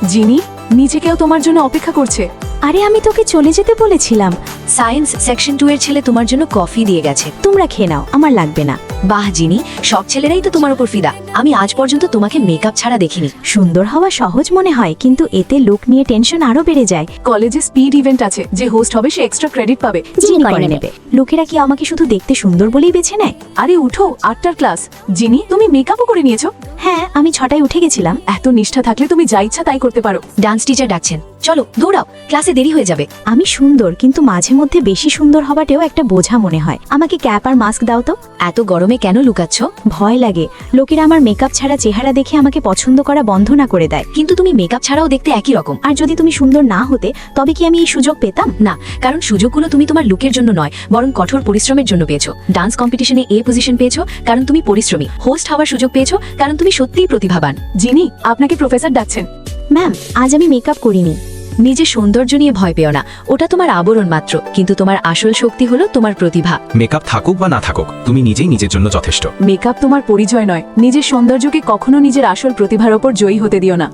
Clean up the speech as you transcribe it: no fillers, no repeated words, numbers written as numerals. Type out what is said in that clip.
জিনি, নিচে কেউ তোমার জন্য অপেক্ষা করছে। আরে আমি তোকে চলে যেতে বলেছিলাম। সায়েন্স সেকশন 2 এর ছেলে তোমার জন্য কফি দিয়ে গেছে। তোমরা খেয়ে নাও, আমার লাগবে না। বাহ জিনি, সব ছেলেরাই তো তোমার উপর ফিদা। আমি আজ পর্যন্ত তোমাকে মেকআপ ছাড়া দেখিনি। সুন্দর হওয়া সহজ মনে হয়, কিন্তু এতে লুক নিয়ে টেনশন আরো বেড়ে যায়। কলেজে স্পিড ইভেন্ট আছে, যে হোস্ট হবে সে এক্সট্রা ক্রেডিট পাবে। জিনি করে নেবে। লোকেরা কি আমাকে শুধু দেখতে সুন্দর বলেই বেছে নেয়? আরে উঠো, 8টার ক্লাস। জিনি, তুমি মেকআপও করে নিয়েছো? হ্যাঁ, আমি 6টায় উঠে গেছিলাম। এত নিষ্ঠা থাকলে তুমি যা ইচ্ছা তাই করতে পারো। ডান্স টিচার ডাকছেন, চলো দৌড়াও, ক্লাসে দেরি হয়ে যাবে। আমি সুন্দর, কিন্তু মাঝে মধ্যে বেশি সুন্দর হওয়াটাও একটা বোঝা মনে হয়। আমাকে ক্যাপ আর মাস্ক দাও তো। এত গরমে কেন লুকাচ্ছ? ভয় লাগে লোকেরা আমার মেকআপ ছাড়া চেহারা দেখে আমাকে পছন্দ করা বন্ধ না করে দেয়। কিন্তু তুমি মেকআপ ছাড়াও দেখতে একই রকম। আর যদি তুমি সুন্দর না হতে, তবে কি আমি এই সুযোগ পেতাম? না, কারণ সুযোগগুলো তুমি তোমার লুকের জন্য নয়, বরং কঠোর পরিশ্রমের জন্য পেয়েছো। ডান্স কম্পিটিশনে এ পজিশন পেয়েছো কারণ তুমি পরিশ্রমী। হোস্ট হওয়ার সুযোগ পেয়েছো কারণ তুমি সত্যিই প্রতিভাবান। জিনি, আপনাকে প্রফেসর ডাকছেন। ম্যাম, আজ আমি মেকআপ করিনি। নিজের সৌন্দর্য নিয়ে ভয় পেও না, ওটা তোমার আবরণ মাত্র। কিন্তু তোমার আসল শক্তি হলো তোমার প্রতিভা। মেকআপ থাকুক বা না থাকুক, তুমি নিজেই নিজের জন্য যথেষ্ট। মেকআপ তোমার পরিচয় নয়। নিজের সৌন্দর্যকে কখনো নিজের আসল প্রতিভার ওপর জয়ী হতে দিও না।